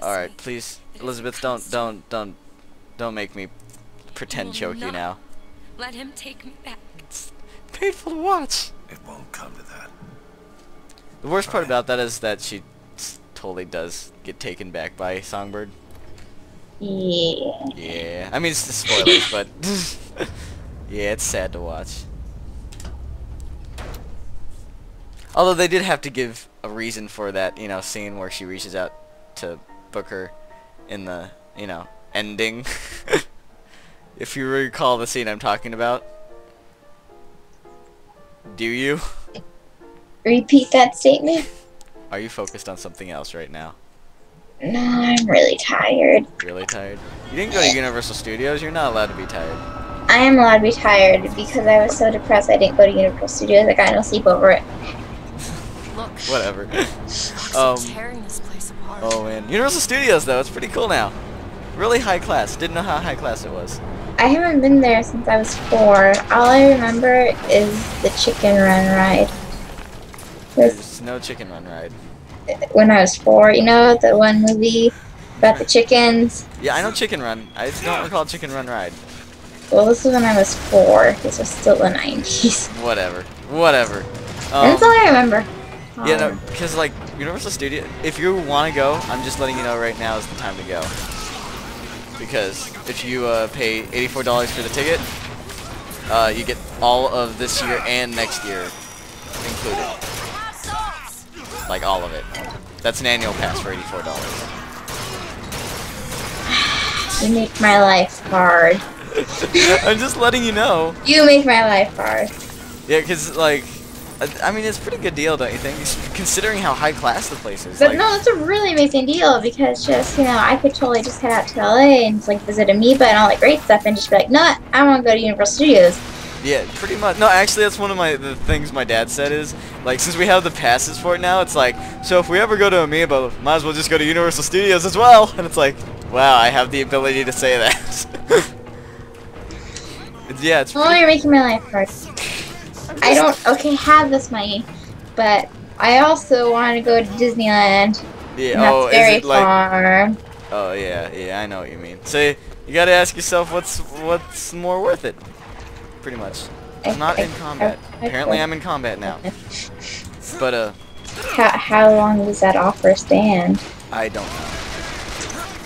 Alright, please, Elizabeth, don't make me pretend choke you now. Let him take me back. It's painful to watch. It won't come to that. The worst part about that is that she totally does get taken back by Songbird. Yeah. Yeah, I mean it's the spoilers, but yeah, it's sad to watch. Although they did have to give a reason for that, you know, scene where she reaches out to Booker in the, you know, ending. If you recall the scene I'm talking about. Do you? Repeat that statement? Are you focused on something else right now? No, I'm really tired. Really tired? You didn't go to Universal Studios, you're not allowed to be tired. I am allowed to be tired because I was so depressed I didn't go to Universal Studios. I got no sleep over it. Look. Whatever. Tearing this place apart. Oh man. Universal Studios though, it's pretty cool now. Really high class. Didn't know how high class it was. I haven't been there since I was 4. All I remember is the chicken run ride. There's no chicken run ride. When I was 4, you know, the one movie about the chickens? Yeah, I know Chicken Run. I don't recall Chicken Run Ride. Well, this was when I was 4. This was still the 90s. Whatever. Whatever. That's all I remember. Yeah, no, because like Universal Studios, if you want to go, I'm just letting you know right now is the time to go. Because if you pay $84 for the ticket, you get all of this year and next year included. Like all of it. That's an annual pass for $84. You make my life hard. I'm just letting you know. You make my life hard. Yeah, because like, I mean, it's a pretty good deal, don't you think? Considering how high class the place is. But like, no, it's a really amazing deal because just, you know, I could totally just head out to LA and like visit Amoeba and all that great stuff and just be like, no, I want to go to Universal Studios. Yeah, pretty much. No, actually, that's one of the things my dad said is, like, since we have the passes for it now, it's like, so if we ever go to Amoeba, might as well just go to Universal Studios as well. And it's like, wow, I have the ability to say that. Yeah, it's Oh, you're making my life hard. I don't, have this money, but I also want to go to Disneyland. Yeah, And that's very is it like, far. oh, yeah, I know what you mean. So, you gotta ask yourself what's more worth it. Pretty much. I'm not in combat. Apparently I'm in combat now. But, How long does that offer stand? I don't know.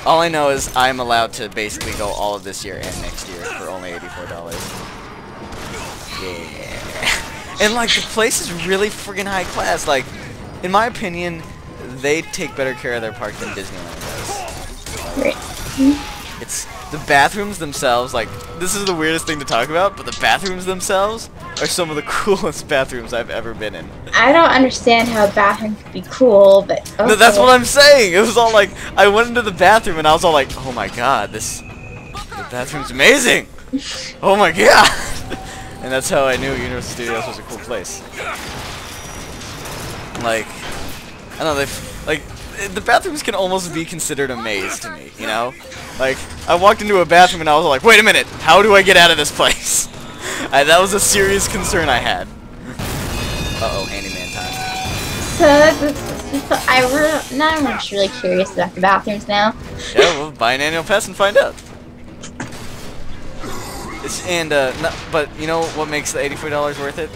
All I know is I'm allowed to basically go all of this year and next year for only $84. Yeah. And, like, the place is really friggin' high class. Like, in my opinion, they take better care of their park than Disneyland does. Right. It's the bathrooms themselves, like, this is the weirdest thing to talk about, but the bathrooms themselves are some of the coolest bathrooms I've ever been in. I don't understand how a bathroom could be cool, but okay. No, that's what I'm saying! It was all like, I went into the bathroom and I was all like, oh my god, the bathroom's amazing! Oh my god! And that's how I knew Universal Studios was a cool place. Like, I don't know, like, the bathrooms can almost be considered a maze to me, you know? Like, I walked into a bathroom and I was like, wait a minute, how do I get out of this place? That was a serious concern I had. Uh-oh, handyman time. Now I'm just really curious about the bathrooms now. Yeah, well, buy an annual pass and find out. But you know what makes the $84 worth it?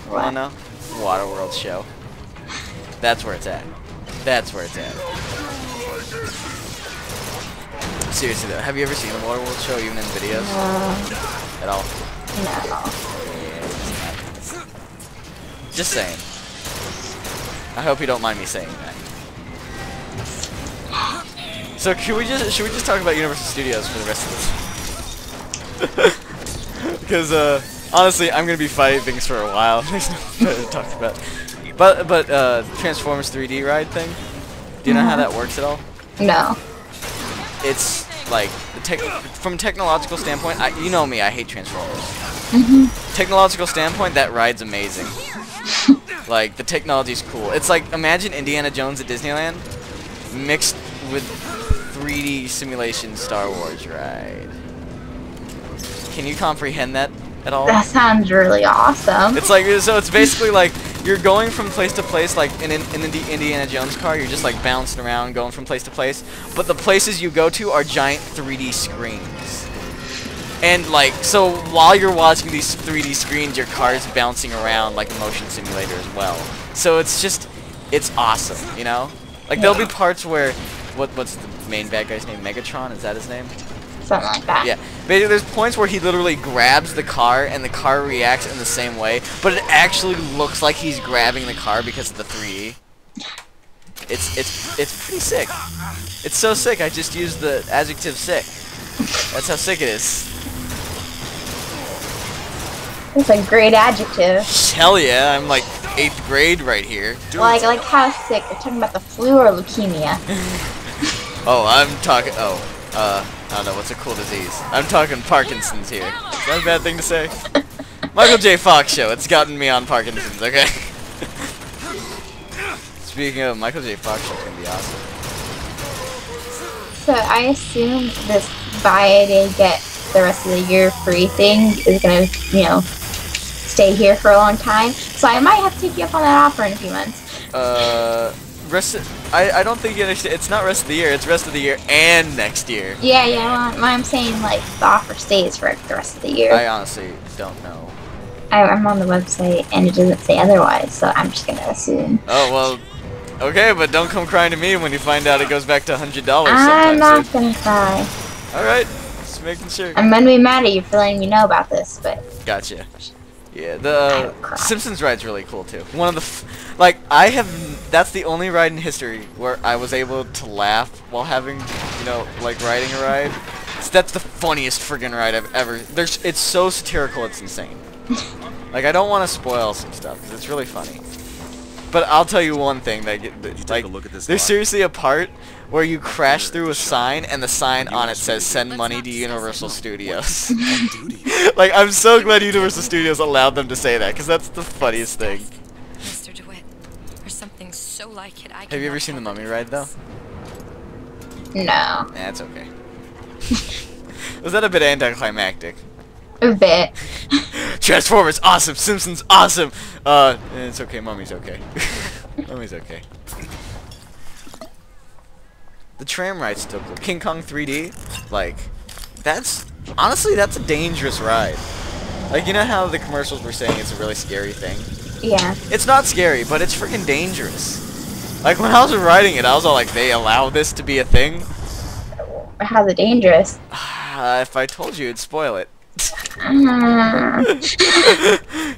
What? No? Waterworld show. That's where it's at. That's where it's at. Seriously though, have you ever seen the Waterworld show even in videos? At all? No. Yeah, just saying. I hope you don't mind me saying that. So should we just talk about Universal Studios for the rest of this? Because honestly, I'm gonna be fighting things for a while. There's nothing better to talk about. But Transformers 3D ride thing. Do you know how that works at all? No. It's like from a technological standpoint. You know me, I hate Transformers. Technological standpoint, that ride's amazing. Like the technology's cool. It's like imagine Indiana Jones at Disneyland mixed with 3D simulation Star Wars ride. Can you comprehend that at all? That sounds really awesome. It's like, so it's basically like you're going from place to place like in the Indiana Jones car. You're just like bouncing around, going from place to place. But the places you go to are giant 3D screens. And like, so while you're watching these 3D screens, your car's bouncing around like a motion simulator as well. So it's just, it's awesome, you know? Like there'll be parts where, what's the main bad guy's name? Megatron, is that his name? Something like that. Yeah. Basically, there's points where he literally grabs the car and the car reacts in the same way, but it actually looks like he's grabbing the car because of the 3D. It's pretty sick. It's so sick, I just used the adjective sick. That's how sick it is. That's a great adjective. Hell yeah, I'm like 8th grade right here. Like how sick? You're talking about the flu or leukemia? Oh, I'm talking, I don't know, what's a cool disease? I'm talking Parkinson's here. Is that a bad thing to say? Michael J. Fox show, it's gotten me on Parkinson's, okay? Speaking of, Michael J. Fox show is going to be awesome. So I assume this buy a day, get the rest of the year free thing is going to, you know, stay here for a long time. So I might have to take you up on that offer in a few months. I don't think you understand. It's not rest of the year. It's rest of the year and next year. Yeah, well, I'm saying like the offer stays for the rest of the year. I honestly don't know. I'm on the website and it doesn't say otherwise, so I'm just gonna assume. Oh well, okay, but don't come crying to me when you find out it goes back to $100. I'm not gonna cry. All right, just making sure. I'm gonna be mad at you for letting me know about this, but. Gotcha. Yeah, the Simpsons ride's really cool too. One of the, that's the only ride in history where I was able to laugh while having, you know, like riding a ride. So that's the funniest friggin' ride I've ever. It's so satirical, it's insane. Like I don't want to spoil some stuff because it's really funny. But I'll tell you one thing that like, there's seriously a part where you crash through a sign and the sign on it says "Send money to Universal Studios." Like I'm so glad Universal Studios allowed them to say that because that's the funniest thing. Mr. DeWitt, or something so like it. Have you ever seen the Mummy ride though? No. Nah, it's okay. Was that a bit anticlimactic? A bit. Transformers awesome, Simpsons awesome. It's okay, Mummy's okay. Mummy's okay. The tram ride's still cool. King Kong 3D, like, honestly, that's a dangerous ride. Like, you know how the commercials were saying it's a really scary thing? Yeah. It's not scary, but it's freaking dangerous. Like, when I was riding it, I was all like, they allow this to be a thing? How's it dangerous? If I told you, it'd spoil it.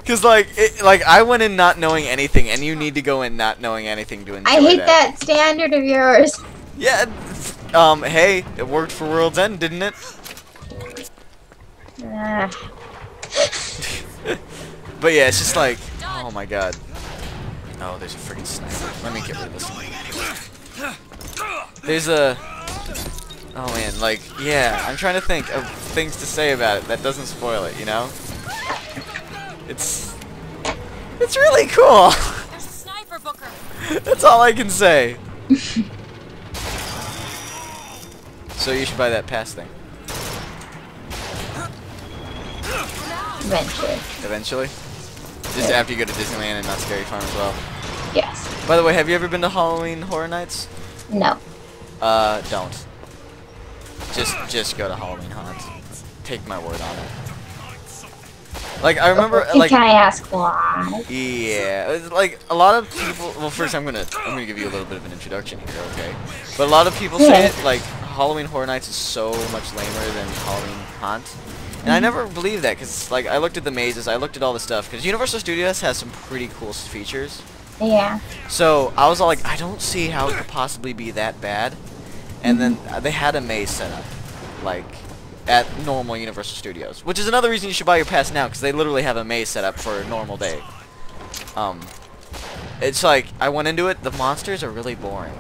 Cause like I went in not knowing anything, and you need to go in not knowing anything to enjoy I hate that standard of yours. Yeah. Hey, it worked for World's End, didn't it? But yeah, it's just like, oh my god. Oh, there's a freaking sniper. Let me get rid of this one. There's a. Oh man, like, yeah, I'm trying to think of things to say about it that doesn't spoil it, you know? It's really cool! There's a sniper, Booker. That's all I can say. So you should buy that pass thing. Eventually. Eventually? Just after you go to Disneyland and Knott's Scary Farm as well? Yes. By the way, have you ever been to Halloween Horror Nights? No. Don't. Just go to Halloween Haunt. Take my word on it. Like I remember, like. Can I ask why? Yeah, it's like a lot of people. Well, first I'm gonna give you a little bit of an introduction here, okay? But a lot of people say it like Halloween Horror Nights is so much lamer than Halloween Haunt, and I never believed that because like I looked at the mazes, I looked at all the stuff because Universal Studios has some pretty cool features. Yeah. So I was all like, I don't see how it could possibly be that bad. And then they had a maze set up, like, at normal Universal Studios. Which is another reason you should buy your pass now, because they literally have a maze set up for a normal day. It's like, I went into it, the monsters are really boring.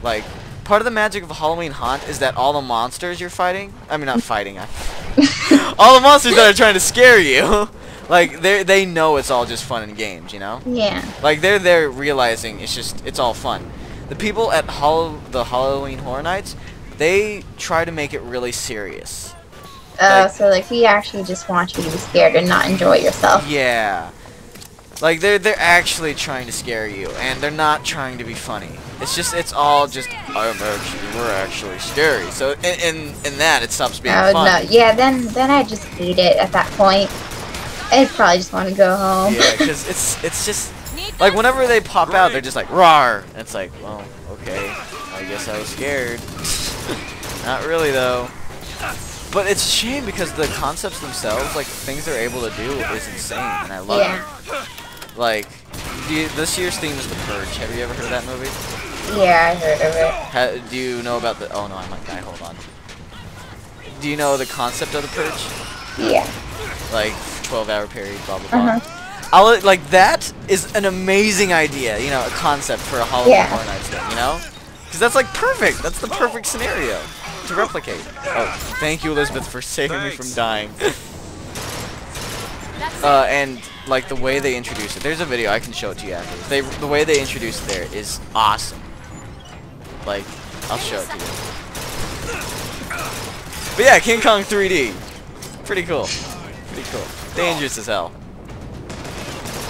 Like, part of the magic of Halloween Haunt is that all the monsters you're fighting, I mean not fighting, all the monsters that are trying to scare you, like, they know it's all just fun and games, you know? Yeah. Like, they're there realizing it's all fun. The people at the Halloween Horror Nights, they try to make it really serious. Oh, so like we actually just want you to be scared and not enjoy yourself. Yeah. Like they're actually trying to scare you, and they're not trying to be funny. It's all just we're actually scary. So in that it stops being Oh fun. no, yeah, then I just hate it at that point. I'd probably just want to go home. Yeah, because it's just like whenever they pop out, they're just like rawr. And it's like, well, okay, I guess I was scared. Not really though. But it's a shame because the concepts themselves, like things they're able to do, is insane, and I love it. Like, this year's theme is The Purge. Have you ever heard of that movie? Yeah, I heard of it. Do you know about the? Oh no, I might die. Hold on. Do you know the concept of The Purge? Yeah. Like 12-hour period, blah blah blah. Like that is an amazing idea. You know, a concept for a Halloween Horror Nights thing. You know, because that's like perfect. That's the perfect scenario to replicate. Oh, thank you, Elizabeth, for saving me from dying. And like the way they introduce it. There's a video, I can show it to you after. The way they introduce it there is awesome. Like, I'll show it to you. But yeah, King Kong 3D. Pretty cool. Pretty cool. Dangerous as hell.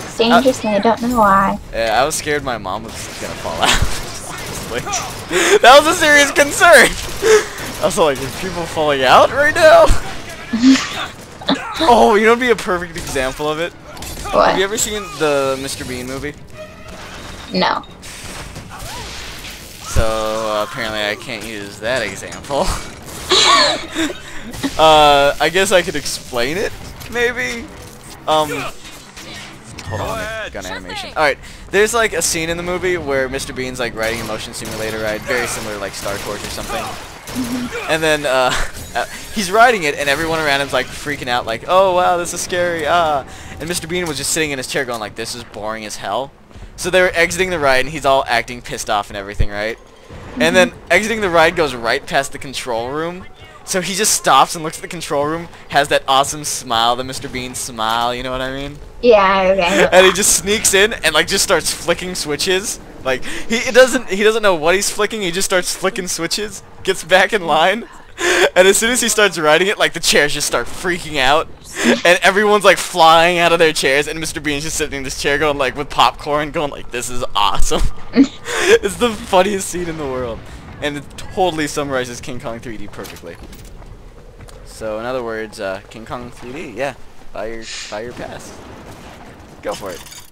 It's dangerous and I don't know why. Yeah, I was scared my mom was gonna fall out. Honestly. That was a serious concern. I was like, are people falling out right now? Oh, you know what'd be a perfect example of it? What? Have you ever seen the Mr. Bean movie? No. So, apparently I can't use that example. I guess I could explain it, maybe? Hold on, gun animation. Alright, there's like a scene in the movie where Mr. Bean's like riding a motion simulator ride, very similar to like Star Tours or something. And then he's riding it, and everyone around him's like freaking out, like, "Oh wow, this is scary!" And Mr. Bean was just sitting in his chair, going like, "This is boring as hell." So they were exiting the ride, and he's all acting pissed off and everything, right? And then exiting the ride goes right past the control room. So he just stops and looks at the control room, has that awesome smile, the Mr. Bean smile, you know what I mean? Yeah, okay. And he just sneaks in and like just starts flicking switches. Like he doesn't know what he's flicking, he just starts flicking switches, gets back in line, and as soon as he starts riding it, like the chairs just start freaking out. And everyone's like flying out of their chairs, and Mr. Bean's just sitting in this chair going like with popcorn, going like, "This is awesome." It's the funniest scene in the world. And it totally summarizes King Kong 3D perfectly. So in other words, King Kong 3D, yeah, buy your pass. Go for it.